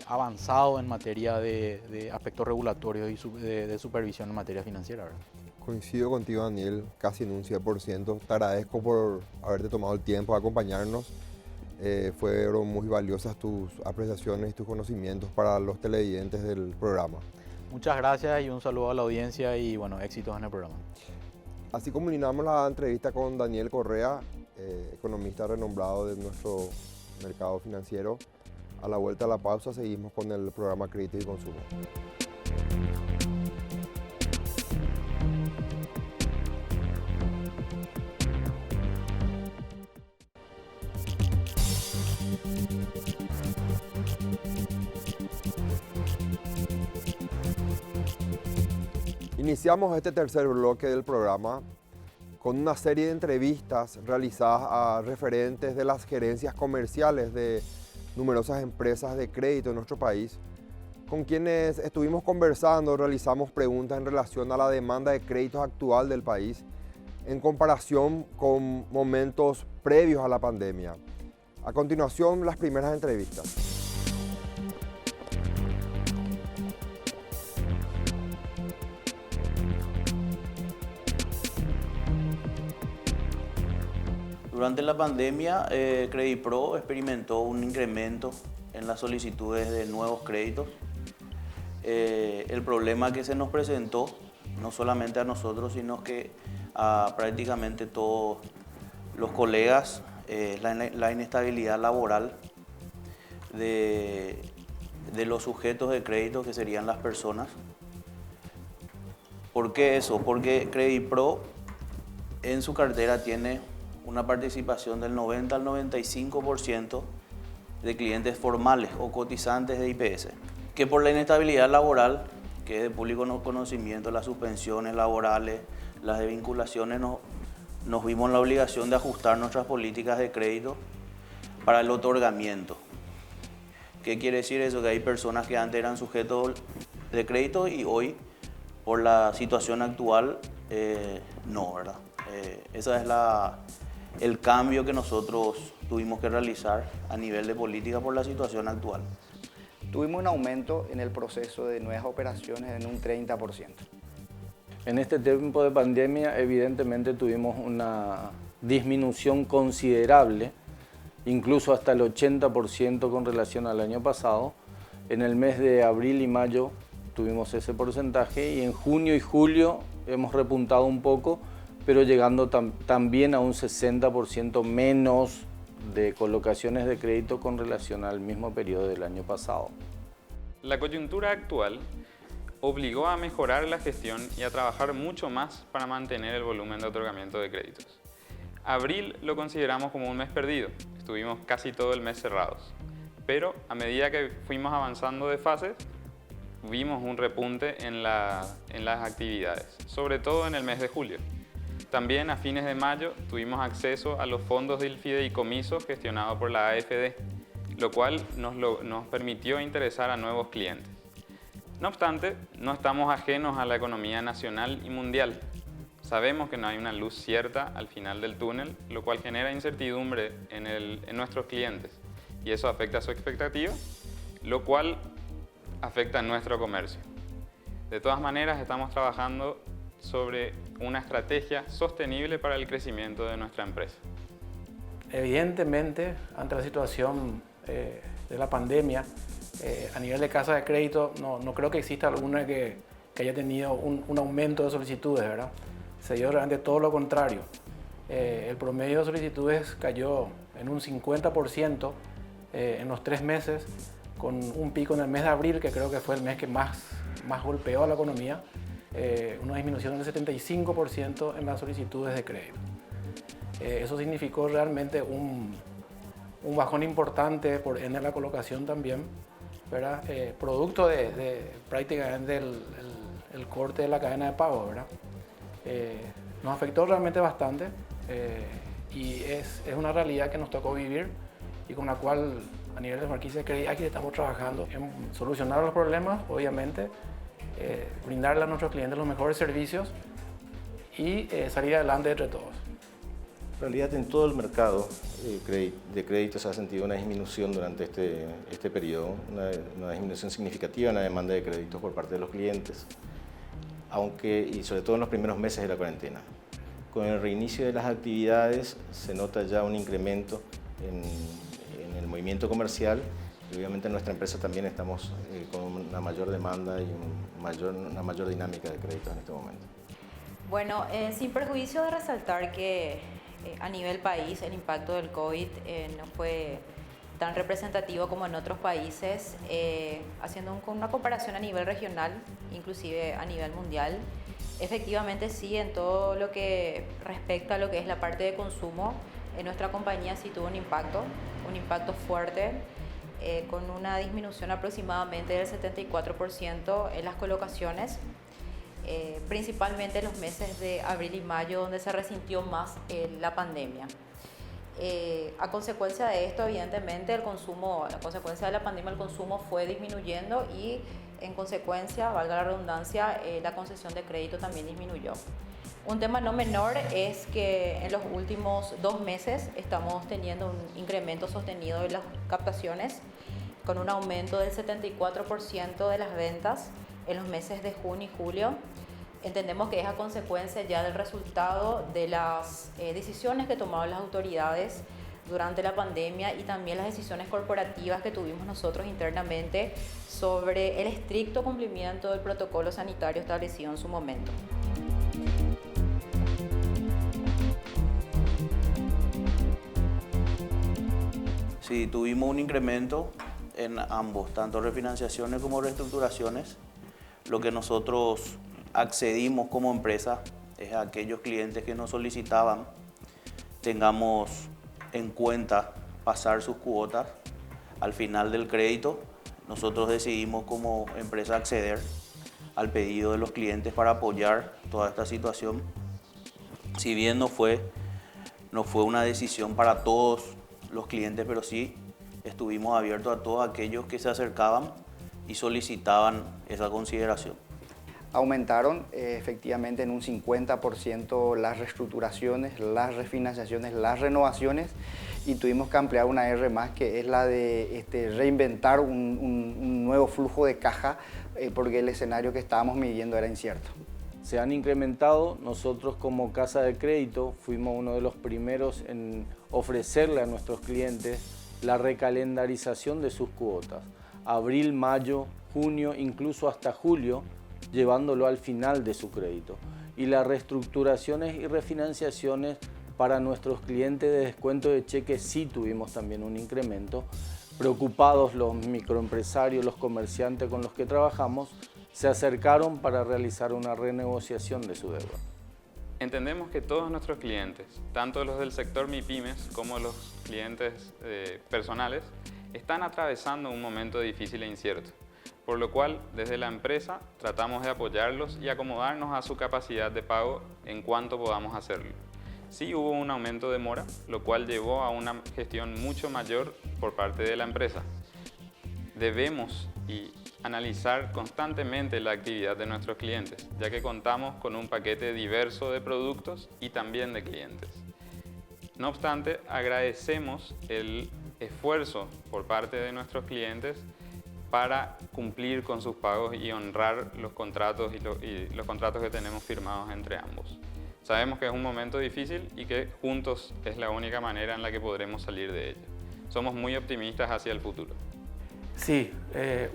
avanzado en materia de aspectos regulatorios y de supervisión en materia financiera, ¿verdad? Coincido contigo, Daniel, casi en un 100%. Te agradezco por haberte tomado el tiempo de acompañarnos. Fueron muy valiosas tus apreciaciones y tus conocimientos para los televidentes del programa. Muchas gracias y un saludo a la audiencia y bueno, éxitos en el programa. Así culminamos la entrevista con Daniel Correa, economista renombrado de nuestro mercado financiero. A la vuelta a la pausa seguimos con el programa Crédito y Consumo. Iniciamos este tercer bloque del programa con una serie de entrevistas realizadas a referentes de las gerencias comerciales de numerosas empresas de crédito en nuestro país, con quienes estuvimos conversando, realizamos preguntas en relación a la demanda de créditos actual del país en comparación con momentos previos a la pandemia. A continuación, las primeras entrevistas. Durante la pandemia, Credipro experimentó un incremento en las solicitudes de nuevos créditos. El problema que se nos presentó, no solamente a nosotros, sino que a prácticamente todos los colegas, la inestabilidad laboral de los sujetos de crédito, que serían las personas. ¿Por qué eso? Porque Credipro en su cartera tiene una participación del 90 al 95% de clientes formales o cotizantes de IPS, que por la inestabilidad laboral, que es de público conocimiento, las suspensiones laborales, las desvinculaciones, nos vimos en la obligación de ajustar nuestras políticas de crédito para el otorgamiento. ¿Qué quiere decir eso? Que hay personas que antes eran sujetos de crédito y hoy, por la situación actual, no, ¿verdad? Esa es el cambio que nosotros tuvimos que realizar a nivel de política por la situación actual. Tuvimos un aumento en el proceso de nuevas operaciones en un 30%. En este tiempo de pandemia, evidentemente tuvimos una disminución considerable, incluso hasta el 80% con relación al año pasado. En el mes de abril y mayo tuvimos ese porcentaje y en junio y julio hemos repuntado un poco, pero llegando también a un 60% menos de colocaciones de crédito con relación al mismo periodo del año pasado. La coyuntura actual obligó a mejorar la gestión y a trabajar mucho más para mantener el volumen de otorgamiento de créditos. Abril lo consideramos como un mes perdido, estuvimos casi todo el mes cerrados, pero a medida que fuimos avanzando de fases, vimos un repunte en las actividades, sobre todo en el mes de julio. También a fines de mayo tuvimos acceso a los fondos del fideicomiso gestionado por la AFD, lo cual nos permitió interesar a nuevos clientes. No obstante, no estamos ajenos a la economía nacional y mundial. Sabemos que no hay una luz cierta al final del túnel, lo cual genera incertidumbre en nuestros clientes y eso afecta a su expectativa, lo cual afecta a nuestro comercio. De todas maneras, estamos trabajando sobre una estrategia sostenible para el crecimiento de nuestra empresa. Evidentemente, ante la situación la pandemia, a nivel de casa de crédito, no creo que exista alguna que haya tenido un aumento de solicitudes, ¿verdad? Se dio realmente todo lo contrario. El promedio de solicitudes cayó en un 50% en los 3 meses, con un pico en el mes de abril, que creo que fue el mes que más golpeó a la economía, una disminución del 75% en las solicitudes de crédito. Eso significó realmente un bajón importante por ende la colocación también, ¿verdad? Producto de prácticamente el corte de la cadena de pago, ¿verdad? Nos afectó realmente bastante y es una realidad que nos tocó vivir y con la cual a nivel de franquicia de crédito aquí estamos trabajando en solucionar los problemas, obviamente, brindarle a nuestros clientes los mejores servicios y salir adelante entre todos. En realidad, en todo el mercado de crédito se ha sentido una disminución durante este periodo, una disminución significativa en la demanda de créditos por parte de los clientes, y sobre todo en los primeros meses de la cuarentena. Con el reinicio de las actividades se nota ya un incremento en el movimiento comercial y obviamente en nuestra empresa también estamos con una mayor demanda y una mayor dinámica de créditos en este momento. Bueno, sin perjuicio de resaltar que a nivel país el impacto del COVID no fue tan representativo como en otros países, haciendo una comparación a nivel regional, inclusive a nivel mundial, efectivamente sí, en todo lo que respecta a lo que es la parte de consumo, en nuestra compañía sí tuvo un impacto fuerte, con una disminución aproximadamente del 74% en las colocaciones, principalmente en los meses de abril y mayo, donde se resintió más la pandemia. A consecuencia de esto, evidentemente, a consecuencia de la pandemia, el consumo fue disminuyendo y, en consecuencia, valga la redundancia, la concesión de crédito también disminuyó. Un tema no menor es que en los últimos 2 meses estamos teniendo un incremento sostenido de las captaciones, con un aumento del 74% de las ventas en los meses de junio y julio. Entendemos que es a consecuencia ya del resultado de las decisiones que tomaron las autoridades durante la pandemia y también las decisiones corporativas que tuvimos nosotros internamente sobre el estricto cumplimiento del protocolo sanitario establecido en su momento. Sí, tuvimos un incremento en ambos, tanto refinanciaciones como reestructuraciones. Lo que nosotros accedimos como empresa es a aquellos clientes que nos solicitaban tengamos en cuenta pasar sus cuotas al final del crédito. Nosotros decidimos como empresa acceder al pedido de los clientes para apoyar toda esta situación. Si bien no fue una decisión para todos los clientes, pero sí estuvimos abiertos a todos aquellos que se acercaban y solicitaban esa consideración. Aumentaron efectivamente en un 50% las reestructuraciones, las refinanciaciones, las renovaciones y tuvimos que ampliar una R más, que es la de reinventar un nuevo flujo de caja porque el escenario que estábamos midiendo era incierto. Se han incrementado, nosotros como casa de crédito fuimos uno de los primeros en ofrecerle a nuestros clientes la recalendarización de sus cuotas. Abril, mayo, junio, incluso hasta julio, llevándolo al final de su crédito. Y las reestructuraciones y refinanciaciones para nuestros clientes de descuento de cheques sí tuvimos también un incremento. Preocupados los microempresarios, los comerciantes con los que trabajamos, se acercaron para realizar una renegociación de su deuda. Entendemos que todos nuestros clientes, tanto los del sector MIPYMES como los clientes personales, están atravesando un momento difícil e incierto, por lo cual desde la empresa tratamos de apoyarlos y acomodarnos a su capacidad de pago en cuanto podamos hacerlo. Sí hubo un aumento de mora, lo cual llevó a una gestión mucho mayor por parte de la empresa. Debemos analizar constantemente la actividad de nuestros clientes, ya que contamos con un paquete diverso de productos y también de clientes. No obstante, agradecemos el esfuerzo por parte de nuestros clientes para cumplir con sus pagos y honrar los contratos y los contratos que tenemos firmados entre ambos. Sabemos que es un momento difícil y que juntos es la única manera en la que podremos salir de ello. Somos muy optimistas hacia el futuro. Sí,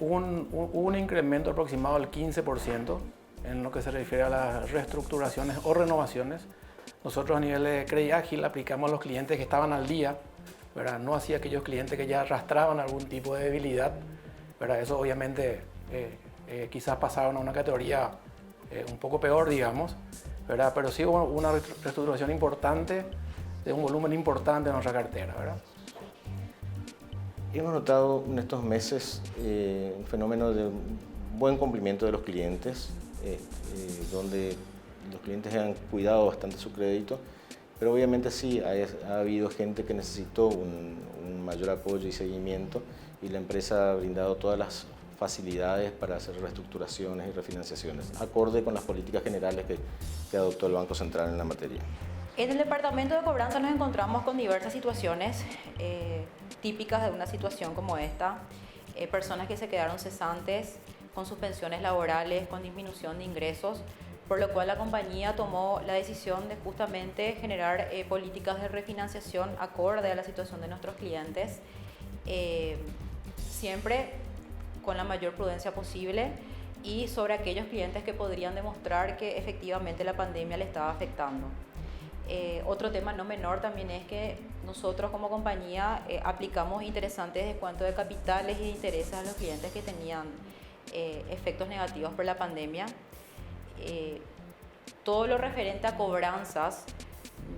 hubo un incremento aproximado del 15% en lo que se refiere a las reestructuraciones o renovaciones. Nosotros a nivel de Credit Ágil aplicamos a los clientes que estaban al día, ¿verdad? No así aquellos clientes que ya arrastraban algún tipo de debilidad, ¿verdad? Eso obviamente quizás pasaron a una categoría un poco peor, digamos, ¿verdad? Pero sí hubo una reestructuración importante de un volumen importante de nuestra cartera, ¿verdad? Hemos notado en estos meses un fenómeno de buen cumplimiento de los clientes, donde los clientes han cuidado bastante su crédito, pero obviamente sí ha habido gente que necesitó un mayor apoyo y seguimiento, y la empresa ha brindado todas las facilidades para hacer reestructuraciones y refinanciaciones, acorde con las políticas generales que adoptó el Banco Central en la materia. En el departamento de cobranza nos encontramos con diversas situaciones típicas de una situación como esta. Personas que se quedaron cesantes, con suspensiones laborales, con disminución de ingresos, por lo cual la compañía tomó la decisión de justamente generar políticas de refinanciación acorde a la situación de nuestros clientes, siempre con la mayor prudencia posible y sobre aquellos clientes que podrían demostrar que efectivamente la pandemia le estaba afectando. Otro tema no menor también es que nosotros como compañía aplicamos interesantes descuentos de capitales y de intereses a los clientes que tenían efectos negativos por la pandemia. Todo lo referente a cobranzas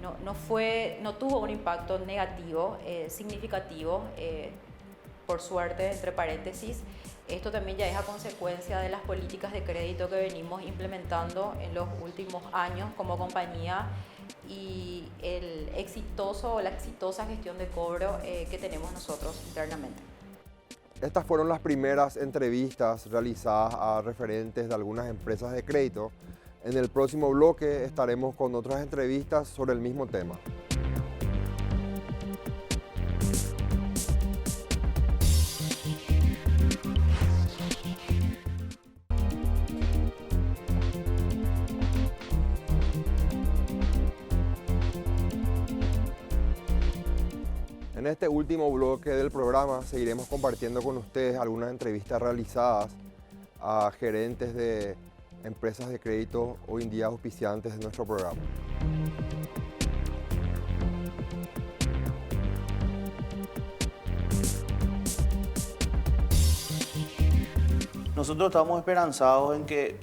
no tuvo un impacto negativo significativo, por suerte, entre paréntesis. Esto también ya es a consecuencia de las políticas de crédito que venimos implementando en los últimos años como compañía y la exitosa gestión de cobro que tenemos nosotros internamente. Estas fueron las primeras entrevistas realizadas a referentes de algunas empresas de crédito. En el próximo bloque estaremos con otras entrevistas sobre el mismo tema. En este último bloque del programa seguiremos compartiendo con ustedes algunas entrevistas realizadas a gerentes de empresas de crédito hoy en día auspiciantes de nuestro programa. Nosotros estamos esperanzados en que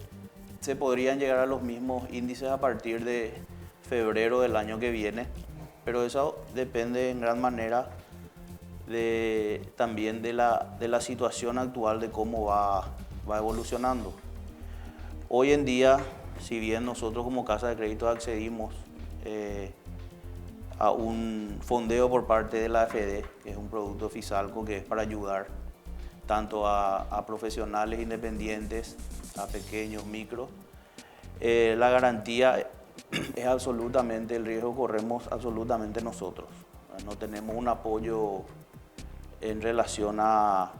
se podrían llegar a los mismos índices a partir de febrero del año que viene, pero eso depende en gran manera también de la situación actual, de cómo va evolucionando. Hoy en día, si bien nosotros como casa de crédito accedimos a un fondeo por parte de la AFD, que es un producto Fisalco que es para ayudar tanto a profesionales independientes, a pequeños, micros, la garantía es absolutamente, el riesgo corremos absolutamente nosotros. No tenemos un apoyo en relación a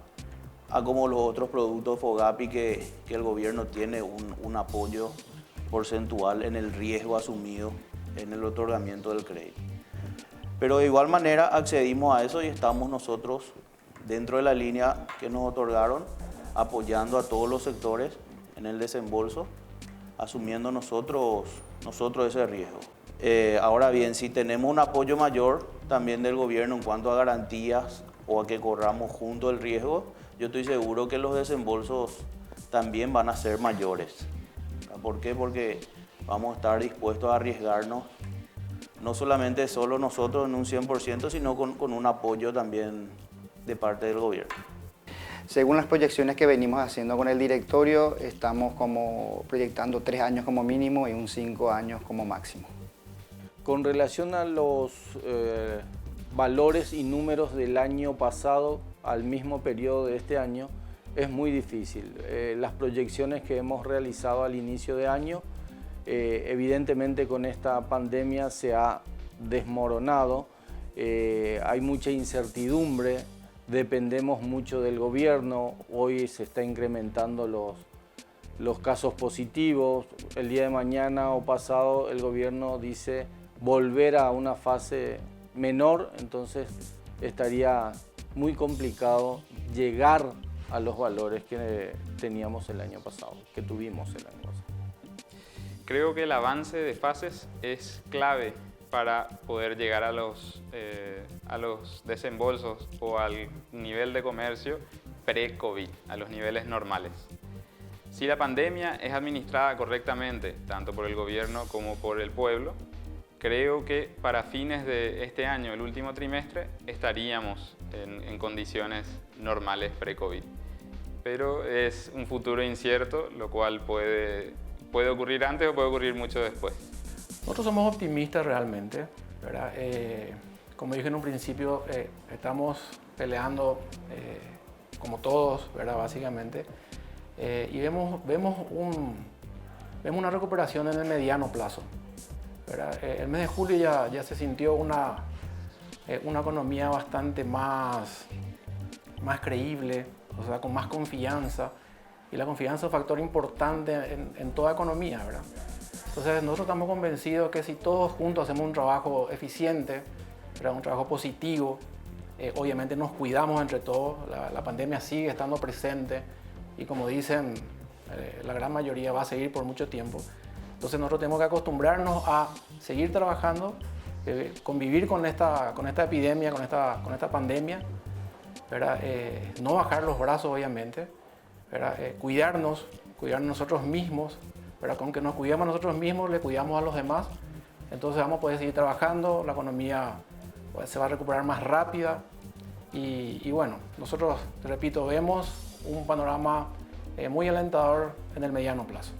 como los otros productos FOGAPI que el gobierno tiene un apoyo porcentual en el riesgo asumido en el otorgamiento del crédito. Pero de igual manera accedimos a eso y estamos nosotros dentro de la línea que nos otorgaron, apoyando a todos los sectores en el desembolso, asumiendo nosotros ese riesgo. Ahora bien, si tenemos un apoyo mayor también del gobierno en cuanto a garantías o a que corramos junto el riesgo, yo estoy seguro que los desembolsos también van a ser mayores. ¿Por qué? Porque vamos a estar dispuestos a arriesgarnos, no solamente solo nosotros en un 100%, sino con un apoyo también de parte del gobierno. Según las proyecciones que venimos haciendo con el directorio, estamos proyectando 3 años como mínimo y 5 años como máximo. Con relación a los valores y números del año pasado al mismo periodo de este año, es muy difícil. Las proyecciones que hemos realizado al inicio de año, evidentemente con esta pandemia se ha desmoronado, hay mucha incertidumbre, dependemos mucho del gobierno, hoy se está incrementando los casos positivos, el día de mañana o pasado el gobierno dice volver a una fase menor, entonces estaría muy complicado llegar a los valores que teníamos el año pasado, que tuvimos el año pasado. Creo que el avance de fases es clave para poder llegar a los desembolsos o al nivel de comercio pre-COVID, a los niveles normales. Si la pandemia es administrada correctamente, tanto por el gobierno como por el pueblo, creo que para fines de este año, el último trimestre, estaríamos en condiciones normales pre-COVID. Pero es un futuro incierto, lo cual puede ocurrir antes o puede ocurrir mucho después. Nosotros somos optimistas realmente, ¿verdad? Como dije en un principio, estamos peleando como todos, ¿verdad? Básicamente, y vemos una recuperación en el mediano plazo, ¿verdad? El mes de julio ya se sintió una economía bastante más creíble, o sea, con más confianza, y la confianza es un factor importante en toda economía, ¿verdad? Entonces nosotros estamos convencidos que si todos juntos hacemos un trabajo eficiente, ¿verdad? Un trabajo positivo, obviamente nos cuidamos entre todos, la pandemia sigue estando presente y como dicen, la gran mayoría va a seguir por mucho tiempo. Entonces nosotros tenemos que acostumbrarnos a seguir trabajando, convivir con esta epidemia, con esta pandemia, ¿verdad? No bajar los brazos obviamente, ¿verdad? Cuidarnos nosotros mismos, ¿verdad? Con que nos cuidemos nosotros mismos, le cuidamos a los demás, entonces vamos a poder seguir trabajando, la economía se va a recuperar más rápida y bueno, nosotros, repito, vemos un panorama muy alentador en el mediano plazo.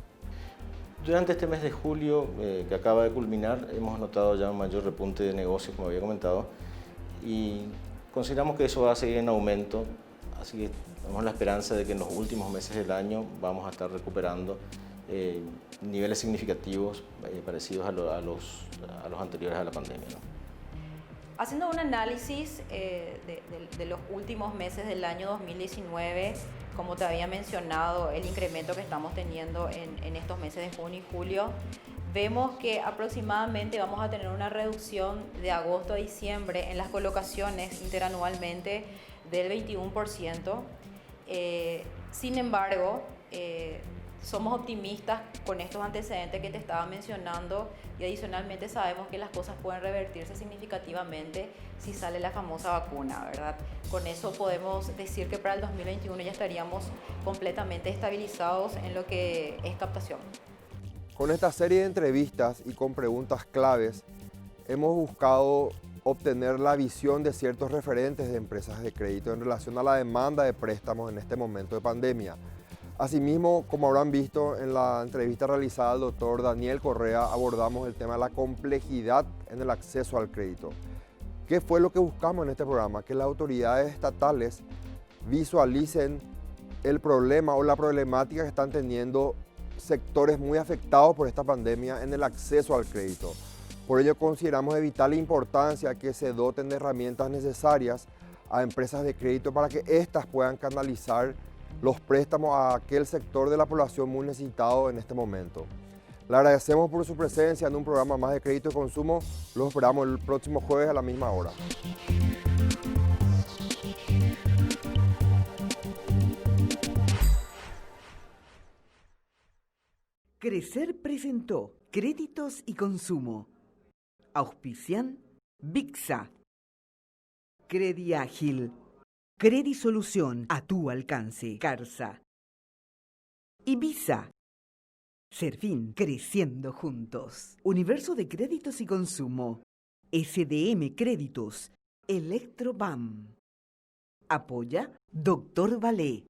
Durante este mes de julio que acaba de culminar, hemos notado ya un mayor repunte de negocios, como había comentado, y consideramos que eso va a seguir en aumento, así que tenemos la esperanza de que en los últimos meses del año vamos a estar recuperando niveles significativos parecidos a los anteriores a la pandemia, ¿no? Haciendo un análisis de los últimos meses del año 2019, como te había mencionado, el incremento que estamos teniendo en estos meses de junio y julio, vemos que aproximadamente vamos a tener una reducción de agosto a diciembre en las colocaciones interanualmente del 21%. Sin embargo, somos optimistas con estos antecedentes que te estaba mencionando y adicionalmente sabemos que las cosas pueden revertirse significativamente si sale la famosa vacuna, ¿verdad? Con eso podemos decir que para el 2021 ya estaríamos completamente estabilizados en lo que es captación. Con esta serie de entrevistas y con preguntas claves, hemos buscado obtener la visión de ciertos referentes de empresas de crédito en relación a la demanda de préstamos en este momento de pandemia. Asimismo, como habrán visto en la entrevista realizada al doctor Daniel Correa, abordamos el tema de la complejidad en el acceso al crédito. ¿Qué fue lo que buscamos en este programa? Que las autoridades estatales visualicen el problema o la problemática que están teniendo sectores muy afectados por esta pandemia en el acceso al crédito. Por ello consideramos de vital importancia que se doten de herramientas necesarias a empresas de crédito para que éstas puedan canalizar los préstamos a aquel sector de la población muy necesitado en este momento. Le agradecemos por su presencia en un programa más de Crédito y Consumo. Los esperamos el próximo jueves a la misma hora. Crecer presentó Créditos y Consumo. Auspician Bixa, Crediágil, Credisolución a tu alcance, Carsa. Ibiza, Serfín, creciendo juntos. Universo de Créditos y Consumo, SDM Créditos, Electrobam. Apoya Dr. Valé.